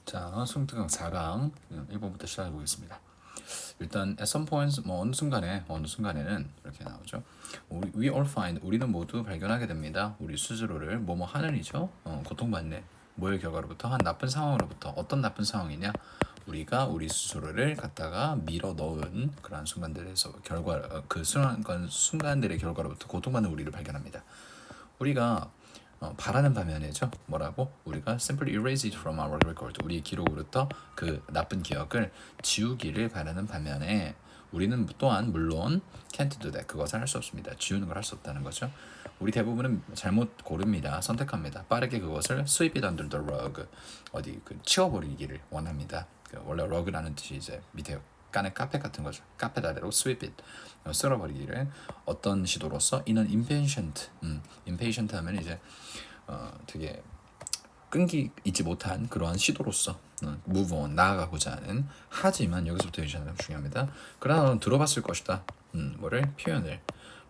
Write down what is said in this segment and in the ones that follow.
자, 승특강 4강 1번부터 시작해 보겠습니다. 일단 at some points 어느 순간에는 이렇게 나오죠. We all find 우리는 모두 발견하게 됩니다. 우리 스스로를 뭐뭐 하는이죠. 고통받는 뭐의 결과로부터 한 나쁜 상황으로부터 어떤 나쁜 상황이냐? 우리가 우리 스스로를 갖다가 밀어 넣은 그러한 순간들에서 그 순간들의 결과로부터 고통받는 우리를 발견합니다. 우리가 바라는 반면에죠. 뭐라고? 우리가 simply erase it from our record. 우리의 기록으로부터 그 나쁜 기억을 지우기를 바라는 반면에 우리는 또한 물론 can't do that. 그것을 할 수 없습니다. 지우는 걸 할 수 없다는 거죠. 우리 대부분은 잘못 고릅니다. 선택합니다. 빠르게 그것을 sweep it under the rug. 치워버리기를 원합니다. 원래 rug라는 뜻이 이제 밑에 까는 카페 같은 거죠. 카페 아래로 sweep it 쓸어버리기를 어떤 시도로서 in an impatient 하면 이제 되게 끈기 있지 못한 그러한 시도로서 move on 나아가고자 하는 하지만 여기서부터 중요합니다. 그러나 너는 들어봤을 것이다. 뭐를 표현을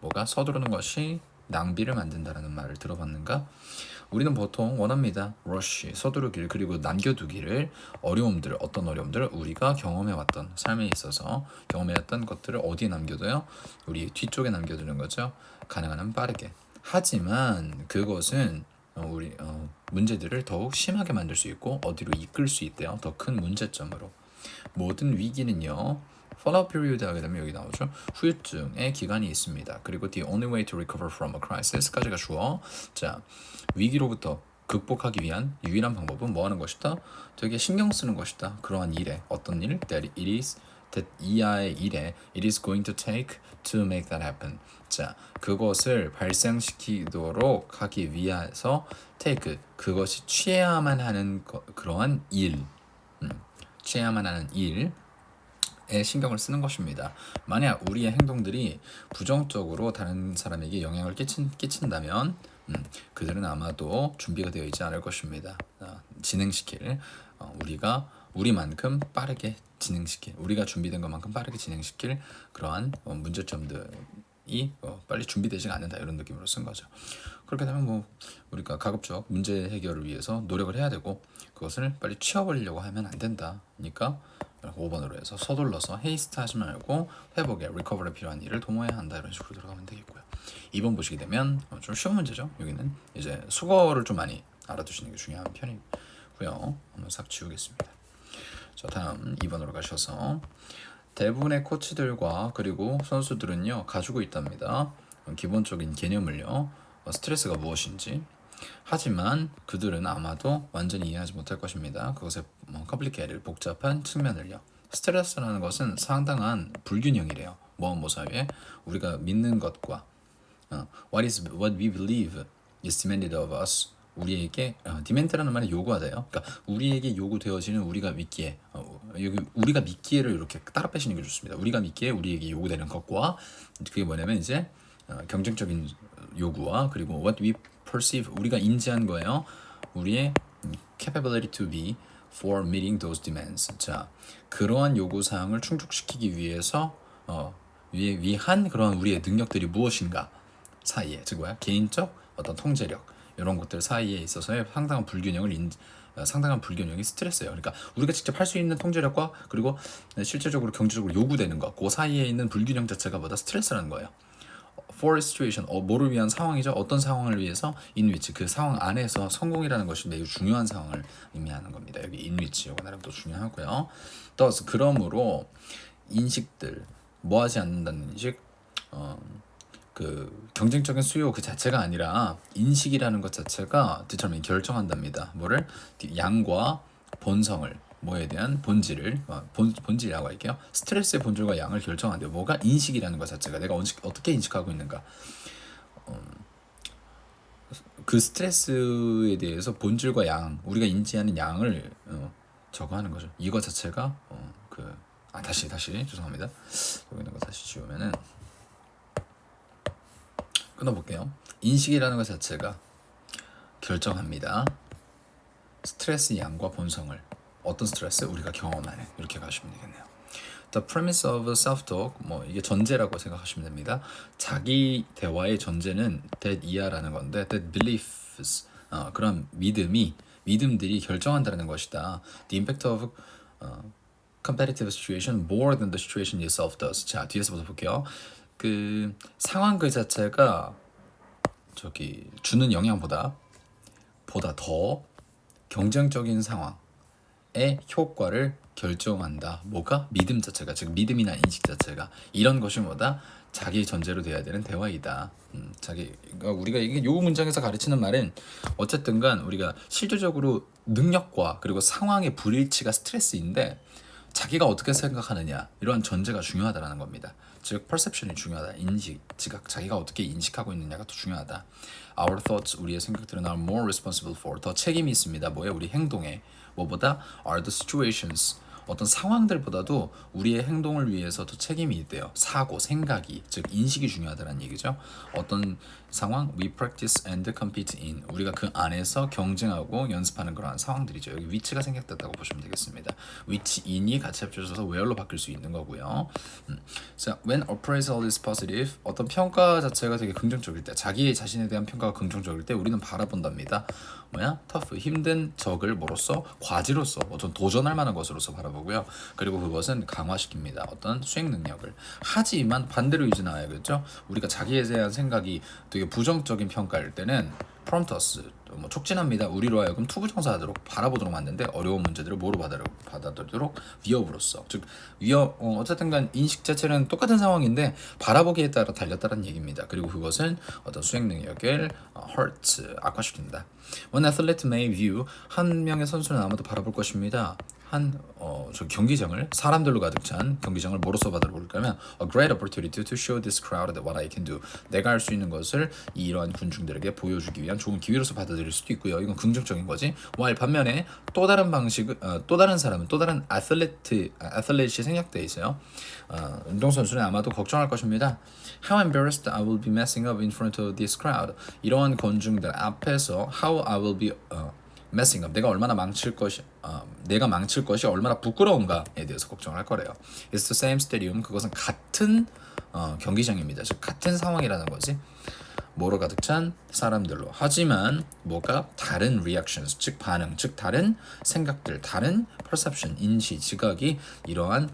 뭐가 서두르는 것이 낭비를 만든다라는 말을 들어봤는가? 우리는 보통 원합니다. rush 서두르기를 그리고 남겨두기를 어떤 어려움들을 우리가 경험해왔던 삶에 있어서 경험해왔던 것들을 어디에 남겨둬요? 우리 뒤쪽에 남겨두는 거죠. 가능한 한 빠르게. 하지만 그것은 문제들을 더욱 심하게 만들 수 있고 어디로 이끌 수 있대요. 더 큰 문제점으로. 모든 위기는요. fallout period 하게 되면 여기 나오죠. 후유증의 기간이 있습니다. 그리고 the only way to recover from a crisis까지가 주어. 자, 위기로부터 극복하기 위한 유일한 방법은 뭐 하는 것이다? 되게 신경 쓰는 것이다. 그러한 일에 어떤 일? 이하의 일에 it is going to take to make that happen. 자, 그것을 발생시키도록 하기 위해서 take 그것이 취해야만 하는 그러한 일. 취해야만 하는 일에 신경을 쓰는 것입니다. 만약 우리의 행동들이 부정적으로 다른 사람에게 영향을 끼친다면 그들은 아마도 준비가 되어 있지 않을 것입니다. 진행시킬 우리가 우리만큼 빠르게 진행시킬 우리가 준비된 것만큼 빠르게 진행시킬 그러한 문제점들이 빨리 준비되지 않는다 이런 느낌으로 쓴 거죠. 그렇게 되면 우리가 가급적 문제 해결을 위해서 노력을 해야 되고 그것을 빨리 치워버리려고 하면 안 된다니까 5번으로 해서 서둘러서 헤이스트 하지 말고 회복에 리커버리에 필요한 일을 도모해야 한다 이런 식으로 들어가면 되겠고요. 2번 보시게 되면 좀 쉬운 문제죠. 여기는 이제 수거를 좀 많이 알아두시는 게 중요한 편이고요. 한번 싹 지우겠습니다. 자, 다음 2번으로 가셔서 대부분의 코치들과 그리고 선수들은요 가지고 있답니다. 기본적인 개념을요. 스트레스가 무엇인지. 하지만 그들은 아마도 완전히 이해하지 못할 것입니다. 그것의 복잡한 측면을요. 스트레스라는 것은 상당한 불균형이래요. 무엇 사이에 우리가 믿는 것과 what we believe is demanded of us. 우리에게 demand라는 말은 요구하대요. 그러니까 우리에게 요구되어지는 우리가 믿기에 여기 우리가 믿기에를 이렇게 따라 빼시는 게 좋습니다. 우리가 믿기에 우리에게 요구되는 것과 그게 뭐냐면 이제 경쟁적인 요구와 그리고 what we perceive 우리가 인지한 거예요. 우리의 capability to be for meeting those demands. 자, 그러한 요구 사항을 충족시키기 위해서 위한 그러한 우리의 능력들이 무엇인가 사이에 즉 개인적 어떤 통제력 이런 것들 사이에 있어서의 상당한 불균형이 스트레스예요. 그러니까 우리가 직접 할 수 있는 통제력과 그리고 실제적으로 경제적으로 요구되는 것, 그 사이에 있는 불균형 자체가 뭐다 스트레스라는 거예요. For a situation, 뭐를 위한 상황이죠? 어떤 상황을 위해서 in which 그 상황 안에서 성공이라는 것이 매우 중요한 상황을 의미하는 겁니다. 여기 in which 이거 나름 또 중요하고요. thus 그러므로 인식들 뭐하지 않는다는 인식, 그 경쟁적인 수요 그 자체가 아니라 인식이라는 것 자체가 결정한답니다. 뭐를 양과 본성을 뭐에 대한 본질을 본질이라고 할게요. 스트레스의 본질과 양을 결정한대요. 뭐가 인식이라는 것 자체가 내가 어떻게 인식하고 있는가. 그 스트레스에 대해서 본질과 양 우리가 인지하는 양을 저거 하는 거죠. 이거 자체가 다시 죄송합니다. 여기 있는 거 다시 지우면은 끊어볼게요. 인식이라는 것 자체가 결정합니다. 스트레스 양과 본성을 어떤 스트레스 우리가 경험하는 이렇게 가시면 되겠네요. The premise of self-talk 이게 전제라고 생각하시면 됩니다. 자기 대화의 전제는 that 이하라는 건데 that beliefs 그런 믿음이 믿음들이 결정한다는 것이다. The impact of competitive situation more than the situation itself does. 자, 뒤에서부터 볼게요. 그 상황 그 자체가 저기 주는 영향보다 더 경쟁적인 상황의 효과를 결정한다. 뭐가? 믿음 자체가, 즉 믿음이나 인식 자체가 이런 것이 뭐다? 자기 전제로 돼야 되는 대화이다. 그러니까 우리가 이게 요 문장에서 가르치는 말은 어쨌든간 우리가 실질적으로 능력과 그리고 상황의 불일치가 스트레스인데 자기가 어떻게 생각하느냐 이런 전제가 중요하다라는 겁니다. 즉 perception이 중요하다. 인식, 즉 자기가 어떻게 인식하고 있느냐가 더 중요하다. Our thoughts, 우리의 생각들은 are more responsible for, 더 책임이 있습니다. 뭐에? 우리 행동에. 뭐보다? Are the situations, 어떤 상황들보다도 우리의 행동을 위해서 더 책임이 있대요. 사고, 생각이, 즉 인식이 중요하다는 얘기죠. 어떤 상황? We practice and compete in, 우리가 그 안에서 경쟁하고 연습하는 그러한 상황들이죠. 여기 위치가 생략됐다고 보시면 되겠습니다. 위치 in이 같이 합쳐져서 where로 바뀔 수 있는 거고요. 자, when appraisal is positive, 어떤 평가 자체가 되게 긍정적일 때, 자기 자신에 대한 평가가 긍정적일 때 우리는 바라본답니다. 뭐야? tough, 힘든 적을 뭐로서? 과지로서, 어떤 도전할 만한 것으로서 바라보고요. 그리고 그것은 강화시킵니다. 어떤 수행 능력을. 하지만 반대로 이제 나와야겠죠. 우리가 자기에 대한 생각이 되게 부정적인 평가일 때는 프롬터스, 뭐 촉진합니다. 우리로 하여금 투부정사하도록 바라보도록 만드는데 어려운 문제들을 뭐로 받아들이도록 위협으로서, 즉 위협, 어쨌든간 인식 자체는 똑같은 상황인데 바라보기에 따라 달렸다는 얘기입니다. 그리고 그것은 어떤 수행 능력을 hurt, 악화시킨다. One athlete may view, 한 명의 선수는 아마도 바라볼 것입니다. 저 경기장을, 사람들로 가득 찬 경기장을 뭐로써 받아볼까면 a great opportunity to show this crowd what I can do. 내가 할 수 있는 것을 이러한 군중들에게 보여주기 위한 좋은 기회로서 받아들일 수도 있고요. 이건 긍정적인 거지. while 반면에 또 다른 방식은 또 다른 사람은, 또 다른 아틀렛이 생략되어 있어요. 운동선수는 아마도 걱정할 것입니다. How embarrassed I will be messing up in front of this crowd. 이러한 군중들 앞에서 how I will be messing up, 내가 얼마나 망칠 것이 얼마나 부끄러운가에 대해서 걱정을 할 거래요. It's the same stadium, 그것은 같은 경기장입니다. 즉 같은 상황이라는 거지. 뭐로 가득 찬 사람들로. 하지만 뭐가? 다른 reactions, 즉 반응, 즉 다른 생각들, 다른 perception, 인식, 지각이 이러한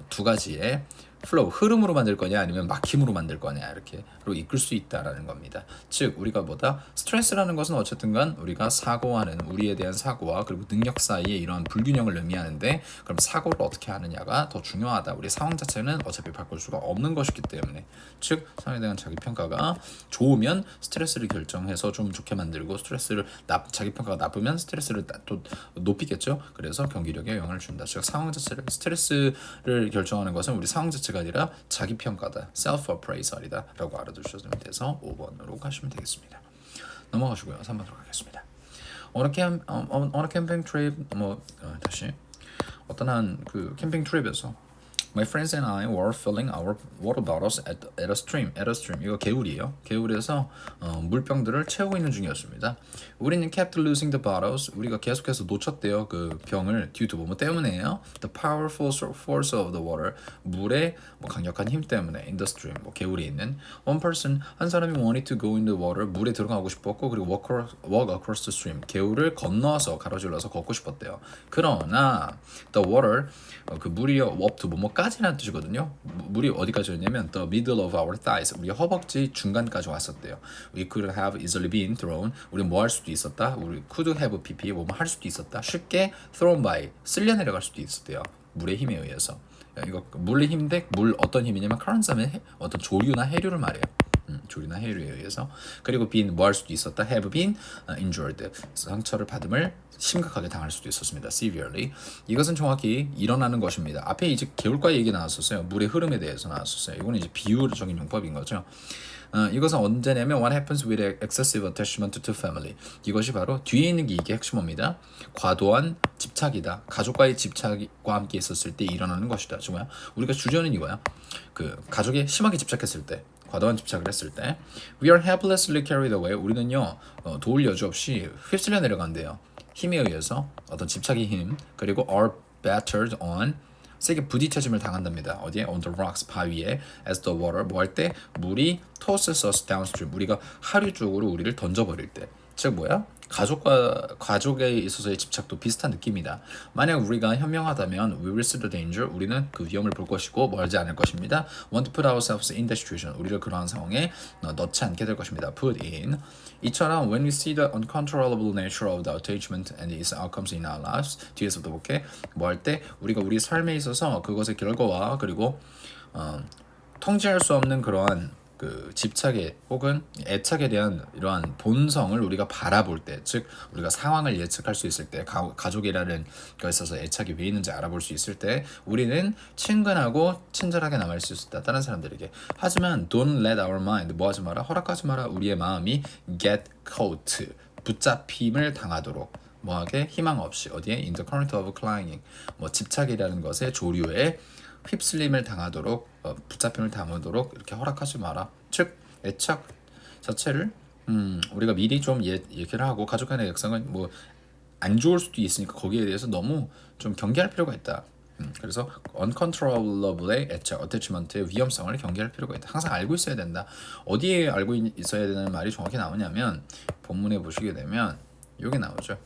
두 가지의 flow, 흐름으로 만들 거냐 아니면 막힘으로 만들 거냐 이렇게로 이끌 수 있다라는 겁니다. 즉 우리가 뭐다? 스트레스라는 것은 어쨌든간 우리가 사고하는, 우리에 대한 사고와 그리고 능력 사이에 이런 불균형을 의미하는데, 그럼 사고를 어떻게 하느냐가 더 중요하다. 우리 상황 자체는 어차피 바꿀 수가 없는 것이기 때문에, 즉 상황에 대한 자기 평가가 좋으면 스트레스를 결정해서 좀 좋게 만들고, 자기 평가가 나쁘면 스트레스를 또 높이겠죠. 그래서 경기력에 영향을 준다. 즉 상황 자체를, 스트레스를 결정하는 것은 우리 상황 자체가 아니라 자기 평가다, self appraisal이다 라고 알아두셔도 돼서 5번으로 가시면 되겠습니다. 넘어가시고요. 3번으로 가겠습니다. On a camping trip, 다시 어떤 한 그 캠핑 트립에서 My friends and I were filling our water bottles at a stream. 이거 개울이에요. 개울에서 물병들을 채우고 있는 중이었습니다. 우리는 kept losing the bottles. 우리가 계속해서 놓쳤대요. 그 병을 due to 뭐 때문에요. The powerful force of the water. 물의 강력한 힘 때문에 in the stream. 개울에 있는 one person, 한 사람이 wanted to go in the water. 물에 들어가고 싶었고, 그리고 walk across the stream. 개울을 건너서 가로질러서 걷고 싶었대요. 그러나 the water, 그 물이요, up to 까지라는 뜻이거든요. 물이 어디까지였냐면 the middle of our thighs, 우리 허벅지 중간까지 왔었대요. We could have easily been thrown, 우리 뭐 할 수도 있었다. 우리 could have pp, 뭐 할 수도 있었다. 쉽게 thrown by, 쓸려 내려갈 수도 있었대요. 물의 힘에 의해서. 이거 물의 힘인데, 물 어떤 힘이냐면 currents 하면 어떤 조류나 해류를 말해요. 조류나 해류에 의해서. 그리고 been, 뭐 할 수도 있었다. have been injured, 상처를 받음을 심각하게 당할 수도 있었습니다. severely. 이것은 정확히 일어나는 것입니다. 앞에 이제 개울가 얘기 나왔었어요. 물의 흐름에 대해서 나왔었어요. 이거는 이제 비유적인 용법인 거죠. 이것은 언제냐면 what happens with excessive attachment to family. 이것이 바로 뒤에 있는 게 이게 핵심어입니다. 과도한 집착이다. 가족과의 집착과 함께 있었을 때 일어나는 것이다. 정말 우리가 주제는 이거야. 그 가족에 심하게 집착했을 때, 과도한 집착을 했을 때, we are helplessly carried away. 우리는요 도울 여지 없이 휩쓸려 내려간대요. 힘에 의해서, 어떤 집착의 힘, 그리고 are battered on, 세게 부딪혀짐을 당한답니다. 어디에? On the rocks, 바위에. As the water, 뭐 할 때? 물이 tosses us downstream, 우리가 하류 쪽으로 우리를 던져버릴 때. 즉 뭐야? 가족에 있어서의 집착도 비슷한 느낌이다. 만약 우리가 현명하다면 we will see the danger. 우리는 그 위험을 볼 것이고 멀지 않을 것입니다. Want to put ourselves in that situation. 우리를 그러한 상황에 넣지 않게 될 것입니다. Put in. 이처럼 when we see the uncontrollable nature of the attachment and its outcomes in our lives. 뒤에서도 볼게. 뭐 할 때 우리가 우리 삶에 있어서 그것의 결과와 그리고 통제할 수 없는 그러한 그 집착에 혹은 애착에 대한 이러한 본성을 우리가 바라볼 때, 즉 우리가 상황을 예측할 수 있을 때, 가족이라는 것에 있어서 애착이 왜 있는지 알아볼 수 있을 때 우리는 친근하고 친절하게 남을 수 있다 다른 사람들에게. 하지만 don't let our mind 뭐 하지 마라, 허락하지 마라 우리의 마음이 get caught 붙잡힘을 당하도록 뭐하게 희망 없이 어디에 in the current of clinging 뭐 집착이라는 것의 조류에 휩쓸림을 당하도록 붙잡힘을 당하도록 이렇게 허락하지 마라. 즉 애착 자체를 우리가 미리 좀 얘기를 하고 가족 간의 액상은 뭐 안 좋을 수도 있으니까 거기에 대해서 너무 좀 경계할 필요가 있다. 그래서 uncontrollable의 애착, attachment의 위험성을 경계할 필요가 있다. 항상 알고 있어야 된다. 어디에 알고 있어야 되는 말이 정확히 나오냐면 본문에 보시게 되면 여기 나오죠.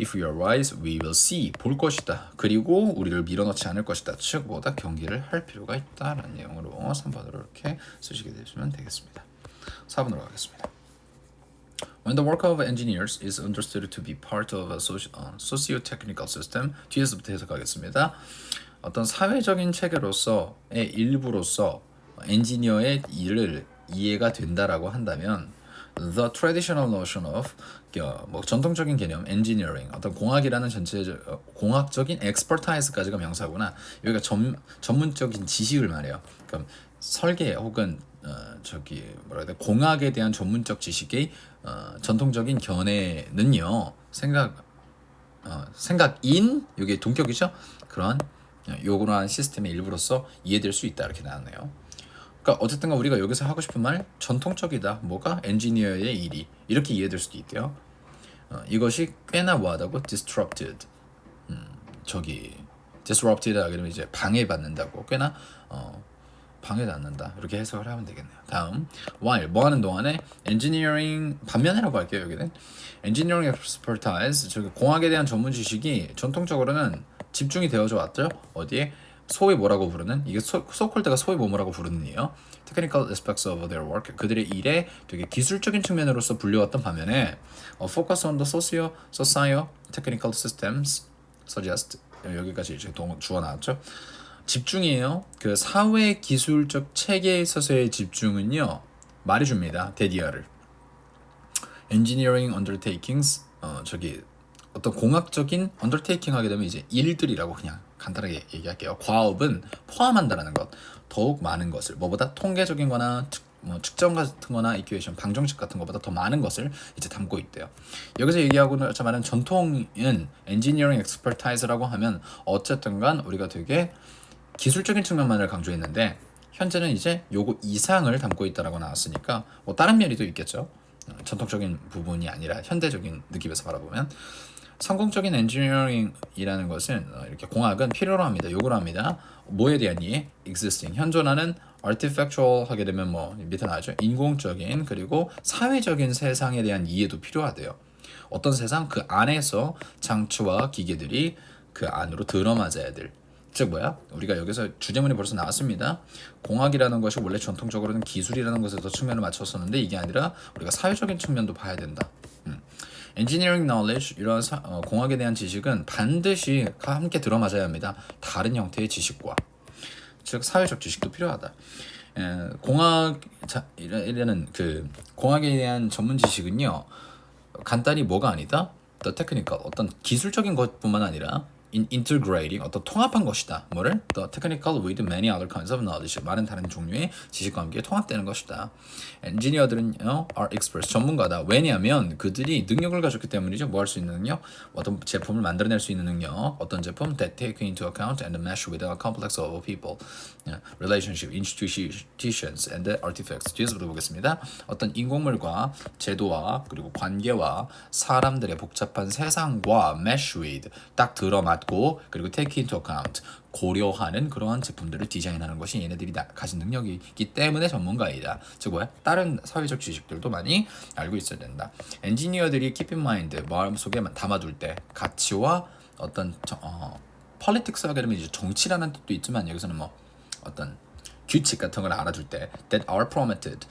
If we are wise, we will see. 볼 것이다. 그리고 우리를 밀어넣지 않을 것이다. 즉 뭐다? 경계를 할 필요가 있다라는 내용으로 3번으로 이렇게 쓰시게 되시면 되겠습니다. 4번으로 가겠습니다. When the work of engineers is understood to be part of a socio-technical system, 뒤에서부터 해석하겠습니다. 어떤 사회적인 체계로서의 일부로서 엔지니어의 일을 이해가 된다라고 한다면 The traditional notion of 뭐 전통적인 개념, engineering, 어떤 공학이라는 전체적 공학적인 expertise까지가 명사구나. 여기가 전문적인 지식을 말해요. 그럼 설계 혹은 뭐라 해야 돼? 공학에 대한 전문적 지식의 전통적인 견해는요. 생각인 이게 동격이죠. 그런 요구한 시스템의 일부로서 이해될 수 있다 이렇게 나왔네요. 그러니까 어쨌든 우리가 여기서 하고 싶은 말 전통적이다. 뭐가? 엔지니어의 일이 이렇게 이해될 수도 있대요. 이것이 꽤나 뭐하다고? disrupted. disrupted 하게 되면 이제 방해받는다고. 꽤나 방해받는다. 이렇게 해석을 하면 되겠네요. 다음 while 뭐 하는 동안에 engineering 반면이라고 할게요. 여기는 engineering expertise 저기 공학에 대한 전문 지식이 전통적으로는 집중이 되어져 왔죠. 어디에? 소위 뭐라고 부르는 이게 소콜드가 소위 뭐라고 부르는 이에요. Technical aspects of their work 그들의 일에 되게 기술적인 측면으로서 불려왔던 반면에 focus on the socio-technical systems suggest 여기까지 이제 주어 나왔죠. 집중이에요. 그 사회 기술적 체계에 있어서의 집중은요 말해줍니다. 데디아를 engineering undertakings 어떤 공학적인 undertaking 하게 되면 이제 일들이라고 그냥 간단하게 얘기할게요. 과업은 포함한다라는 것, 더욱 많은 것을 뭐보다 통계적인 거나 측정 같은 거나 이퀘이션, 방정식 같은 것보다 더 많은 것을 이제 담고 있대요. 여기서 얘기하고는 말하는 전통은 엔지니어링 엑스퍼타이즈라고 하면 어쨌든 간 우리가 되게 기술적인 측면만을 강조했는데 현재는 이제 요거 이상을 담고 있다라고 나왔으니까 뭐 다른 면이 또 있겠죠. 전통적인 부분이 아니라 현대적인 느낌에서 바라보면 성공적인 엔지니어링이라는 것은 이렇게 공학은 필요로 합니다. 요구로 합니다. 뭐에 대한 이해? existing 현존하는 artifactual 하게 되면 뭐 밑에 나와죠. 인공적인 그리고 사회적인 세상에 대한 이해도 필요하대요. 어떤 세상? 그 안에서 장치와 기계들이 그 안으로 들어맞아야 될. 즉 뭐야? 우리가 여기서 주제문이 벌써 나왔습니다. 공학이라는 것이 원래 전통적으로는 기술이라는 것에 더 측면을 맞췄었는데 이게 아니라 우리가 사회적인 측면도 봐야 된다. engineering knowledge 이러한 공학에 대한 지식은 반드시 함께 들어맞아야 합니다. 다른 형태의 지식과 즉 사회적 지식도 필요하다. 공학이라는 그 공학에 대한 전문 지식은요 간단히 뭐가 아니다. the technical 어떤 기술적인 것뿐만 아니라 integrating 어떤 통합한 것이다. 뭐를? The technical with many other kinds of knowledge 많은 다른 종류의 지식과 함께 통합되는 것이다. 엔지니어들은요 are experts 전문가다. 왜냐하면 그들이 능력을 가졌기 때문이죠. 뭐 할 수 있는 능력? 어떤 제품을 만들어낼 수 있는 능력. 어떤 제품? That take into account and mesh with a complex of people, relationship, institutions and artifacts. 뒤에서부터 보겠습니다. 어떤 인공물과 제도와 그리고 관계와 사람들의 복잡한 세상과 mesh with 딱 들어맞 받고 그리고 take into account 고려하는 그러한 제품들을 디자인하는 것이 얘네들이 가진 능력이기 때문에 전문가이다. 즉 뭐야? 다른 사회적 지식들도 많이 알고 있어야 된다. 엔지니어들이 keep in mind 마음속에 담아둘 때 가치와 어떤 politics가 되면 이제 정치라는 뜻도 있지만 여기서는 뭐 어떤 규칙 같은 걸 알아둘 때 that are promoted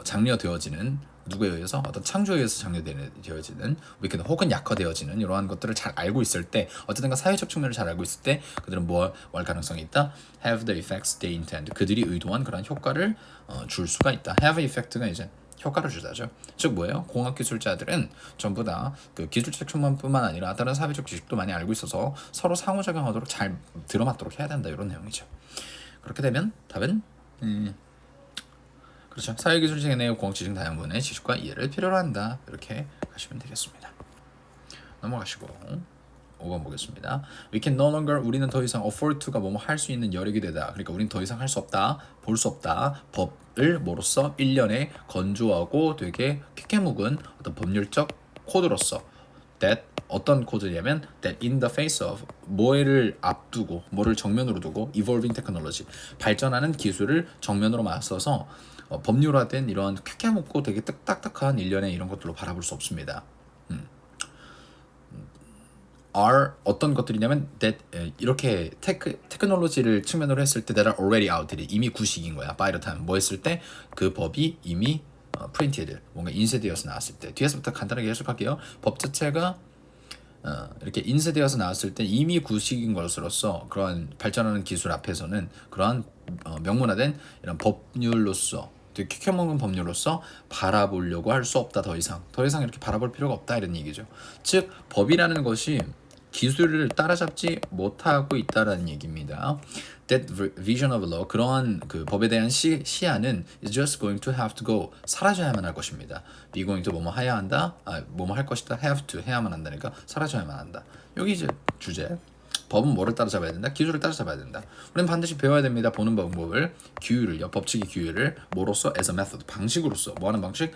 장려되어지는 누구에 의해서 어떤 창조에 의해서 장려되어지는 위켄드 혹은 약화되어지는 이러한 것들을 잘 알고 있을 때 어쨌든가 사회적 측면을 잘 알고 있을 때 그들은 뭘 가능성이 있다? have the effects they intend 그들이 의도한 그런 효과를 줄 수가 있다. have effect가 이제 효과를 주다죠. 즉 뭐예요? 공학 기술자들은 전부 다 그 기술적 측면뿐만 아니라 다른 사회적 지식도 많이 알고 있어서 서로 상호작용하도록 잘 들어맞도록 해야 된다 이런 내용이죠. 그렇게 되면 답은 그렇죠. 사회기술적인 내용, 공학지식 다양분의 지식과 이해를 필요로 한다. 이렇게 가시면 되겠습니다. 넘어가시고 5번 보겠습니다. We can no longer 우리는 더 이상 afford to가 뭐뭐 할 수 있는 여력이 되다. 그러니까 우리는 더 이상 할 수 없다. 볼 수 없다. 법을 뭐로써 1년에 건조하고 되게 피케 묵은 어떤 법률적 코드로서 that 어떤 코드냐면 that in the face of 뭐를 앞두고 뭐를 정면으로 두고 evolving technology 발전하는 기술을 정면으로 맞서서 법률화된 이런 쾌쾌 묵고 되게 딱딱한 일련의 이런 것들로 바라볼 수 없습니다. are 어떤 것들이냐면 that 이렇게 테크놀로지를 측면으로 했을 때 that are already out 이미 구식인 거야. by the time 뭐 했을 때 그 법이 이미 printed 뭔가 인쇄되어서 나왔을 때 뒤에서부터 간단하게 해석할게요. 법 자체가 이렇게 인쇄되어서 나왔을 때 이미 구식인 것으로서 그러한 발전하는 기술 앞에서는 그러한 명문화된 이런 법률로서 되게 켜먹은 법률로서 바라보려고 할 수 없다. 더 이상 이렇게 바라볼 필요가 없다 이런 얘기죠. 즉 법이라는 것이 기술을 따라잡지 못하고 있다라는 얘기입니다. That vision of law 그러한 그 법에 대한 시야는 is just going to have to go 사라져야만 할 것입니다. be going to 뭐뭐 해야 한다, 뭐뭐 할 것이다, have to 해야만 한다니까 사라져야만 한다. 여기 이제 주제. 법은 뭐를 따라잡아야 된다? 기술을 따라잡아야 된다. 우리는 반드시 배워야 됩니다. 보는 방법을 규율을요, 법칙의 규율을 뭐로써 as a method 방식으로서 뭐하는 방식?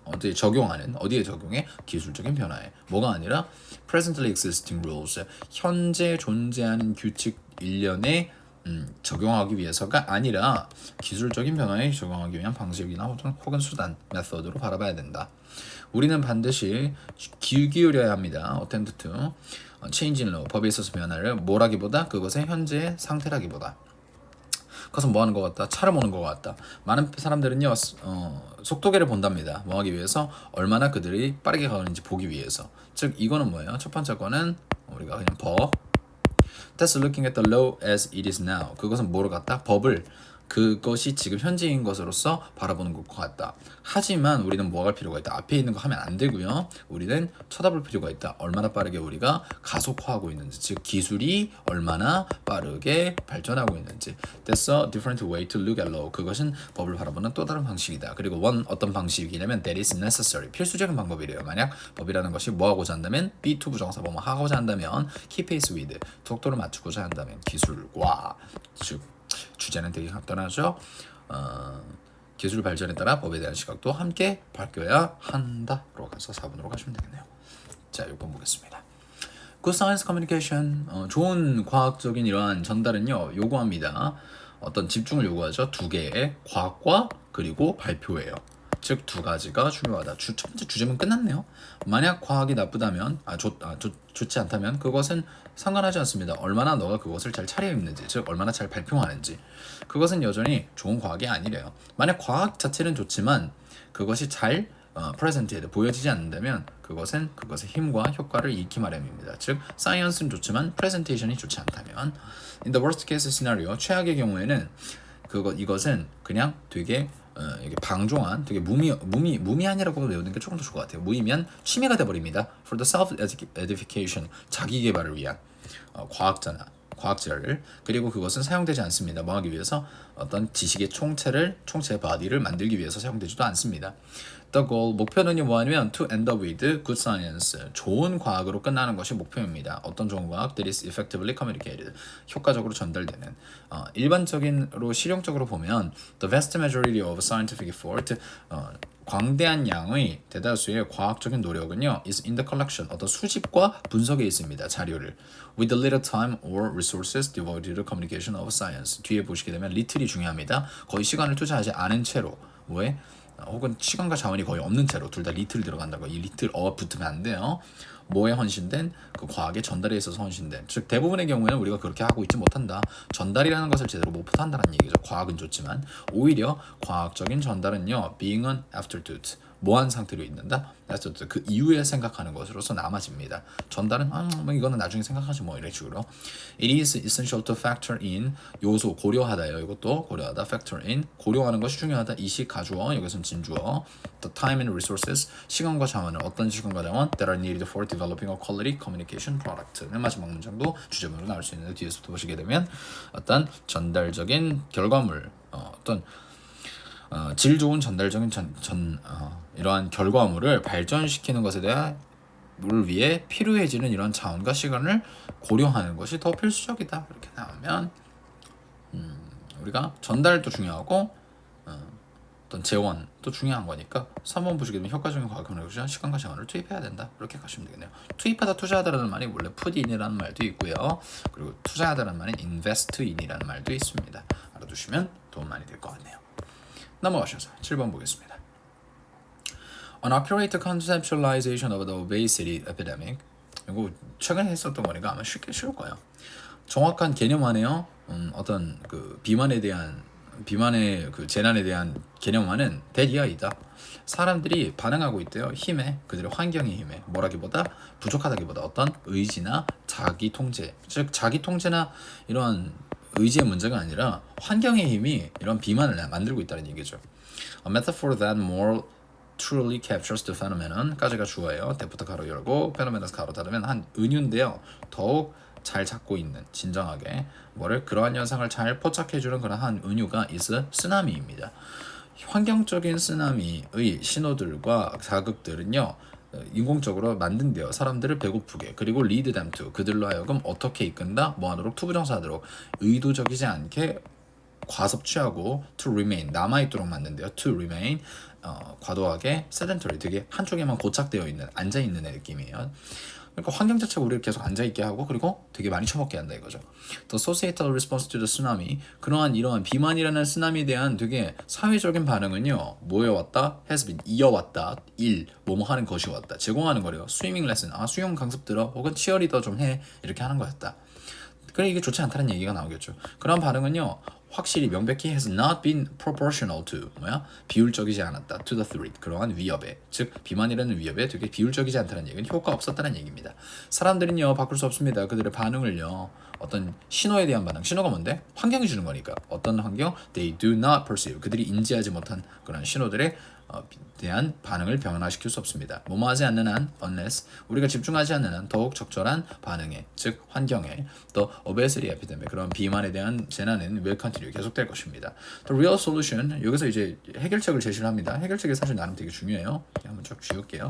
어디에 적용하는 어디에 적용해? 기술적인 변화에 뭐가 아니라 presently existing rules 현재 존재하는 규칙 일련에 적용하기 위해서가 아니라 기술적인 변화에 적용하기 위한 방식이나 혹은 수단 메서드로 바라봐야 된다. 우리는 반드시 귀 기울여야 합니다. attend to change in law 법에 있어서 변화를 뭐라기보다 그것의 현재의 상태라기보다 그것은 뭐 하는 것 같다? 차를 모는 것 같다. 많은 사람들은요 속도계를 본답니다. 뭐 하기 위해서? 얼마나 그들이 빠르게 가는지 보기 위해서. 즉 이거는 뭐예요? 첫 번째 거는 우리가 그냥 법 That's looking at the law as it is now. 그것은 뭐를 갖다? 법을 그것이 지금 현재인 것으로서 바라보는 것 같다. 하지만 우리는 뭐 할 필요가 있다. 앞에 있는 거 하면 안 되고요. 우리는 쳐다볼 필요가 있다. 얼마나 빠르게 우리가 가속화하고 있는지, 즉 기술이 얼마나 빠르게 발전하고 있는지. That's a different way to look at law. 그것은 법을 바라보는 또 다른 방식이다. 그리고 어떤 방식이냐면 that is necessary. 필수적인 방법이래요. 만약 법이라는 것이 뭐 하고자 한다면 be2 부정사 뭐뭐 하고자 한다면 keep pace with 속도를 맞추고자 한다면 기술과 즉 주제는 되게 간단하죠. 기술 발전에 따라 법에 대한 시각도 함께 바뀌어야 한다로 가서 4번으로 가시면 되겠네요. 자, 6번 보겠습니다. Good science communication 좋은 과학적인 이러한 전달은요 요구합니다. 어떤 집중을 요구하죠. 두 개의 과학과 그리고 발표예요. 즉 두 가지가 중요하다. 첫 번째 주제문 끝났네요. 만약 과학이 나쁘다면 좋지 않다면 그것은 상관하지 않습니다. 얼마나 너가 그것을 잘 차려입는지, 즉 얼마나 잘 발표하는지 그것은 여전히 좋은 과학이 아니래요. 만약 과학 자체는 좋지만 그것이 잘 presented 보여지지 않는다면 그것은 그것의 힘과 효과를 잃기 마련입니다. 즉 science는 좋지만 presentation이 좋지 않다면 in the worst case scenario 최악의 경우에는 이것은 그냥 되게 이게 방종한 되게 무미한이라고 외우는 게 조금 더 좋을 것 같아요. 무의미한 취미가 돼버립니다. For the self-edification 자기 개발을 위한 과학자를 그리고 그것은 사용되지 않습니다. 뭐 하기 위해서 어떤 지식의 총체의 body를 만들기 위해서 사용되지도 않습니다. The goal 목표는요 뭐하냐면 to end up with good science 좋은 과학으로 끝나는 것이 목표입니다. 어떤 좋은 과학? That is effectively communicated 효과적으로 전달되는 일반적인로 실용적으로 보면 the vast majority of scientific effort 광대한 양의 대다수의 과학적인 노력은요 is in the collection 어떤 수집과 분석에 있습니다. 자료를 with little time or resources devoted to communication of science 뒤에 보시게 되면 little이 중요합니다. 거의 시간을 투자하지 않은 채로 왜? 혹은 시간과 자원이 거의 없는 채로 둘 다 little 들어간다고 이 little 붙으면 안 돼요. 뭐에 헌신된? 그 과학의 전달에 있어서 헌신된. 즉 대부분의 경우에는 우리가 그렇게 하고 있지 못한다. 전달이라는 것을 제대로 못한다는 얘기죠. 과학은 좋지만 오히려 과학적인 전달은요 being an afterthought 뭐한 상태로 있는다. 그 이후에 생각하는 것으로서 남아집니다. 전달은 뭐 이거는 나중에 생각하지 뭐 이런 식으로. It is essential to factor in 요소 고려하다요. 이것도 고려하다. factor in 고려하는 것이 중요하다. 이시 가주어 여기서는 진주어. The time and resources 시간과 자원은 어떤 시간과 자원 that are needed for developing a quality communication product. 마지막 문장도 주제문으로 나올 수 있는데 뒤에서부터 보시게 되면 어떤 전달적인 결과물 어떤 질 좋은 전달적인 이러한 결과물을 발전시키는 것에 대한 을 위해 필요해지는 이런 자원과 시간을 고려하는 것이 더 필수적이다. 이렇게 나오면 우리가 전달도 중요하고 어떤 재원도 중요한 거니까 3번 보시게 되면 효과적인 과학 교육에 시간과 자원을 투입해야 된다. 이렇게 가시면 되겠네요. 투입하다 투자하다라는 말이 원래 put in이라는 말도 있고요. 그리고 투자하다라는 말은 invest in이라는 말도 있습니다. 알아두시면 도움 많이 될 것 같네요. 넘어가셔서 7번 보겠습니다. An accurate conceptualization of the obesity epidemic. 이거 최근에 했었던 거니까 아마 쉽게 쉬울 거예요. 정확한 개념화네요. 어떤 그 비만의 그 재난에 대한 개념화는 대리아이다. 사람들이 반응하고 있대요. 힘에 그들의 환경의 힘에 뭐라기보다 부족하다기보다 어떤 의지나 자기 통제, 즉 자기 통제나 이런 의지의 문제가 아니라 환경의 힘이 이런 비만을 만들고 있다는 얘기죠. A metaphor that more truly captures the phenomenon 까지가 주어예요. 대부터 가로 열고 phenomen에서 가로 닫으면 한 은유인데요. 더욱 잘 잡고 있는 진정하게 뭐를 그러한 현상을 잘 포착해주는 그런 한 은유가 is 쓰나미입니다. 환경적인 쓰나미의 신호들과 자극들은요. 인공적으로 만든대요. 사람들을 배고프게 그리고 lead them to 그들로 하여금 어떻게 이끈다 뭐하도록 투부정사하도록 의도적이지 않게 과섭취하고 to remain 남아있도록 만든대요. to remain 과도하게 sedentary 되게 한쪽에만 고착되어 있는 앉아있는 느낌이에요. 그러니까 환경 자체가 우리를 계속 앉아있게 하고 그리고 되게 많이 처먹게 한다 이거죠. The societal response to the tsunami 이러한 비만이라는 쓰나미에 대한 되게 사회적인 반응은요. 뭐에 왔다? has been 이어왔다. 뭐뭐 하는 것이 왔다. 제공하는 거래요. 스위밍 레슨 수영 강습 들어 혹은 치어리더 좀 해 이렇게 하는 거였다. 그래 이게 좋지 않다는 얘기가 나오겠죠. 그런 반응은요. 확실히 명백히 has not been proportional to 비율적이지 않았다 to the threat 그러한 위협에 즉 비만이라는 위협에 되게 비율적이지 않다는 얘기는 효과 없었다는 얘기입니다. 사람들은요 바꿀 수 없습니다. 그들의 반응을요 어떤 신호에 대한 반응 신호가 뭔데? 환경이 주는 거니까 어떤 환경? They do not perceive 그들이 인지하지 못한 그런 신호들에 대한 반응을 변화시킬 수 없습니다. 뭐뭐하지 않는 한 unless 우리가 집중하지 않는 한 더욱 적절한 반응에 즉 환경에 또 obesity epidemic 그런 비만에 대한 재난은 will continue 계속될 것입니다. The real solution 여기서 이제 해결책을 제시를 합니다. 해결책이 사실 나름 되게 중요해요. 한번 쭉 지울게요.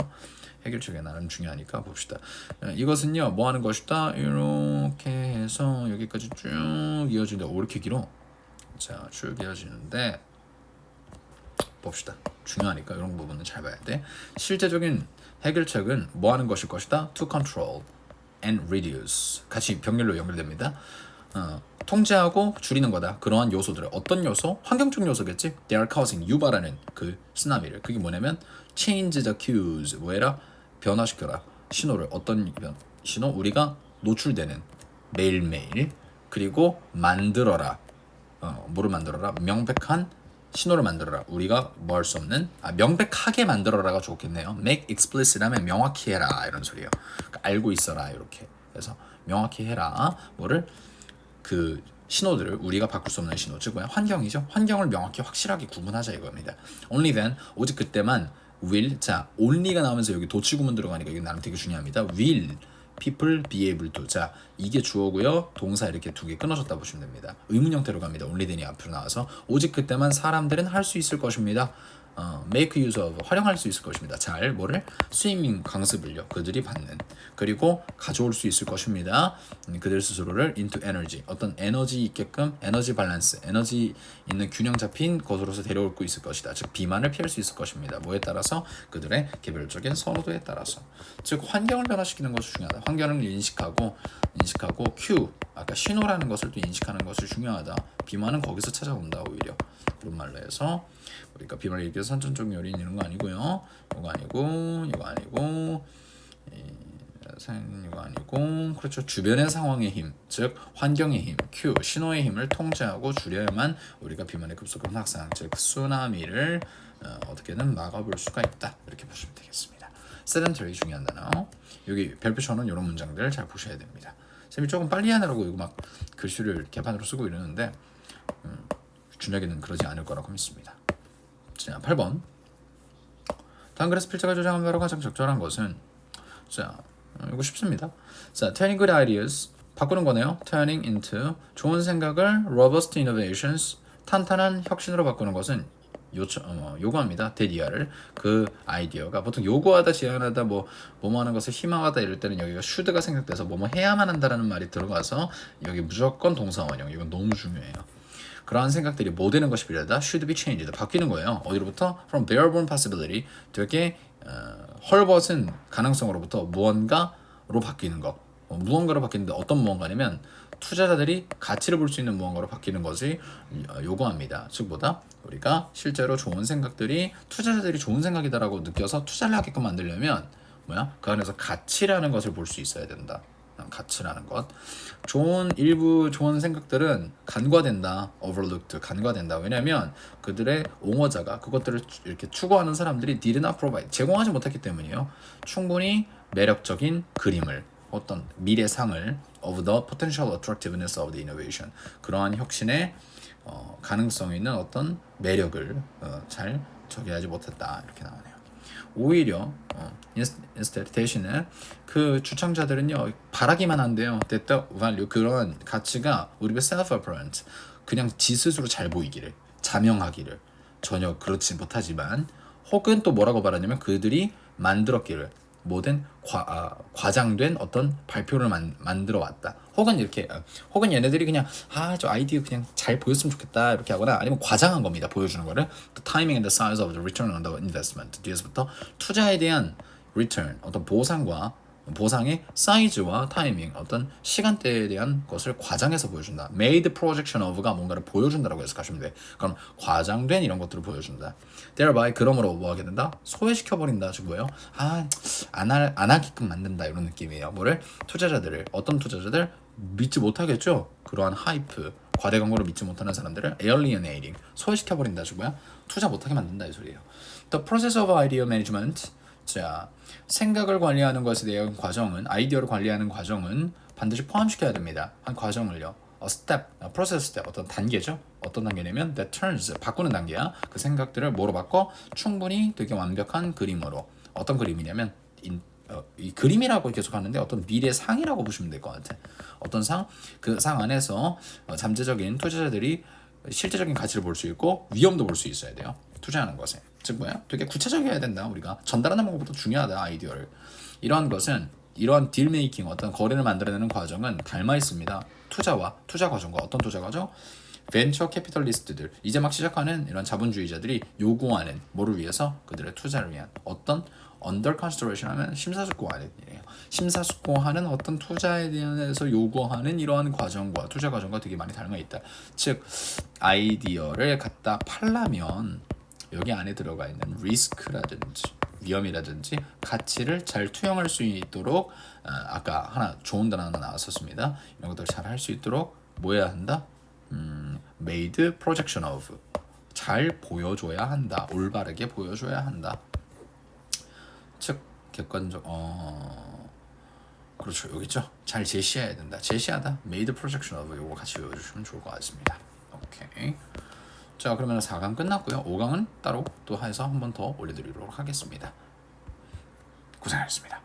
해결책이 나름 중요하니까 봅시다. 이것은요 뭐 하는 것이다 이렇게 해서 여기까지 쭉 이어지는데 이렇게 길어. 자 쭉 이어지는데 봅시다. 중요하니까 이런 부분은 잘 봐야 돼. 실제적인 해결책은 뭐 하는 것일 것이다? To control and reduce. 같이 병렬로 연결됩니다. 통제하고 줄이는 거다. 그러한 요소들을 어떤 요소? 환경적 요소겠지. They are causing 유발하는 그 쓰나미를. 그게 뭐냐면 change the cues. 뭐해라? 변화시켜라. 신호를 어떤 신호? 우리가 노출되는 매일매일 그리고 만들어라. 뭐를 만들어라? 명백한 신호를 만들어라. 우리가 뭐 할 수 없는 명백하게 만들어라가 좋겠네요. make explicit 하면 명확히 해라 이런 소리예요. 그러니까 알고 있어라 이렇게. 그래서 명확히 해라. 뭐를 그 신호들을 우리가 바꿀 수 없는 신호 즉 뭐야 환경이죠. 환경을 명확히 확실하게 구분하자 이겁니다. Only then 오직 그때만 will 자 only가 나오면서 여기 도치 구문 들어가니까 이게 나름 되게 중요합니다. will people be able to 자 이게 주어고요. 동사 이렇게 두 개 끊어졌다 보시면 됩니다. 의문 형태로 갑니다. only then이 앞으로 나와서 오직 그때만 사람들은 할 수 있을 것입니다. make use of 활용할 수 있을 것입니다. 잘 뭐를 스위밍 강습을요 그들이 받는 그리고 가져올 수 있을 것입니다. 그들 스스로를 into energy 어떤 에너지 있게끔 에너지 밸런스 에너지 있는 균형 잡힌 것으로서 데려올 수 있을 것이다. 즉 비만을 피할 수 있을 것입니다. 뭐에 따라서 그들의 개별적인 선호도에 따라서 즉 환경을 변화시키는 것이 중요하다. 환경을 인식하고 Q 아까 신호라는 것을 또 인식하는 것이 중요하다. 비만은 거기서 찾아온다 오히려 그런 말로 해서 우리가 비만을 일으켜 선천적 요인 이런 거 아니고요. 이거 아니고 이거 아니고 그렇죠. 주변의 상황의 힘, 즉 환경의 힘, Q, 신호의 힘을 통제하고 줄여야만 우리가 비만의 급속한 확산, 즉 쓰나미를 어떻게든 막아볼 수가 있다. 이렇게 보시면 되겠습니다. sedentary 중요한 단어. 여기 별표처럼 이런 문장들 잘 보셔야 됩니다. 쌤이 조금 빨리 하느라고 이거 막 글씨를 개판으로 쓰고 이러는데 준혁이는 그러지 않을 거라고 믿습니다. 자, 8번. 다음 그래서 필자가 조장한 바로 가장 적절한 것은 자, 이거 쉽습니다. 자, turning good ideas 바꾸는 거네요. turning into 좋은 생각을 robust innovations 탄탄한 혁신으로 바꾸는 것은 요구합니다. 대디아를 그 아이디어가 보통 요구하다, 제안하다, 뭐뭐 하는 것을 희망하다 이럴 때는 여기가 should가 생각돼서 뭐뭐 해야만 한다라는 말이 들어가서 여기 무조건 동사 원형 이건 너무 중요해요. 그러한 생각들이 뭐 되는 것이 필요하다? should be changed. 바뀌는 거예요. 어디로부터? from bare born possibility. 되게 헐벗은 가능성으로부터 무언가로 바뀌는 것. 무언가로 바뀌는데 어떤 무언가냐면 투자자들이 가치를 볼 수 있는 무언가로 바뀌는 것을 요구합니다. 즉 뭐다? 우리가 실제로 좋은 생각들이 투자자들이 좋은 생각이다라고 느껴서 투자를 하게끔 만들려면 뭐야? 그 안에서 가치라는 것을 볼 수 있어야 된다. 가치라는 것. 일부 좋은 생각들은 간과된다. overlooked. 간과된다. 왜냐하면 그들의 옹호자가 그것들을 이렇게 추구하는 사람들이 did not provide. 제공하지 못했기 때문이에요. 충분히 매력적인 그림을 어떤 미래상을 of the potential attractiveness of the innovation. 그러한 혁신의 가능성 있는 어떤 매력을 잘 저기하지 못했다. 이렇게 나오네요. 오히려 instead 대신에 그 주창자들은요 바라기만 한대요. that the value 그런 가치가 우리 self-apparent 그냥 지 스스로 잘 보이기를 자명하기를 전혀 그렇지 못하지만 혹은 또 뭐라고 말하냐면 그들이 만들었기를 모든 과장된 어떤 발표를 만들어 왔다. 혹은 얘네들이 그냥 저 아이디어 그냥 잘 보였으면 좋겠다 이렇게 하거나 아니면 과장한 겁니다. 보여주는 거를 the timing and the size of the return on the investment 뒤에서부터 투자에 대한 return 어떤 보상의 사이즈와 타이밍 어떤 시간대에 대한 것을 과장해서 보여준다. made projection of가 뭔가를 보여준다라고 해석하시면 돼. 그럼 과장된 이런 것들을 보여준다. thereby 그러므로 뭐 하게 된다? 소외시켜버린다. 즉 뭐예요? 안 하게끔 만든다 이런 느낌이에요. 어떤 투자자들 믿지 못하겠죠? 그러한 하이프 과대 광고를 믿지 못하는 사람들을 alienating 소외시켜버린다. 즉 뭐야? 투자 못하게 만든다 이 소리예요. The process of idea management 자, 생각을 관리하는 것에 대한 과정은 아이디어를 관리하는 과정은 반드시 포함시켜야 됩니다. 한 과정을요. process step 어떤 단계죠. 어떤 단계냐면 that turns 바꾸는 단계야. 그 생각들을 뭐로 바꿔? 충분히 되게 완벽한 그림으로. 어떤 그림이냐면 이 그림이라고 계속 하는데 어떤 미래 상이라고 보시면 될 것 같아. 어떤 상, 그 상 안에서 잠재적인 투자자들이 실제적인 가치를 볼 수 있고 위험도 볼 수 있어야 돼요. 투자하는 것에. 즉 뭐야? 되게 구체적이어야 된다. 우리가 전달하는 방법부터 중요하다. 아이디어를. 이러한 것은 이러한 딜 메이킹 어떤 거래를 만들어내는 과정은 닮아 있습니다. 투자 과정과 어떤 투자 과정? 벤처 캐피털리스트들 이제 막 시작하는 이런 자본주의자들이 요구하는 뭐를 위해서 그들의 투자를 위한 어떤 under consideration 하면 심사숙고하는 일이에요. 심사숙고하는 어떤 투자에 대해서 요구하는 이러한 과정과 투자 과정과 되게 많이 닮아 있다. 즉 아이디어를 갖다 팔려면 여기 안에 들어가 있는 리스크라든지 위험이라든지 가치를 잘 투영할 수 있도록 아까 하나 좋은 단어 하나 나왔었습니다. 이런 것들을 잘 할 수 있도록 뭐 해야 한다? made projection of 잘 보여줘야 한다. 올바르게 보여줘야 한다. 즉 객관적 그렇죠. 여기 있죠. 잘 제시해야 된다. 제시하다. made projection of 이거 같이 외워주시면 좋을 것 같습니다. 오케이. 자 그러면 4강 끝났고요. 5강은 따로 또 해서 한 번 더 올려드리도록 하겠습니다. 고생하셨습니다.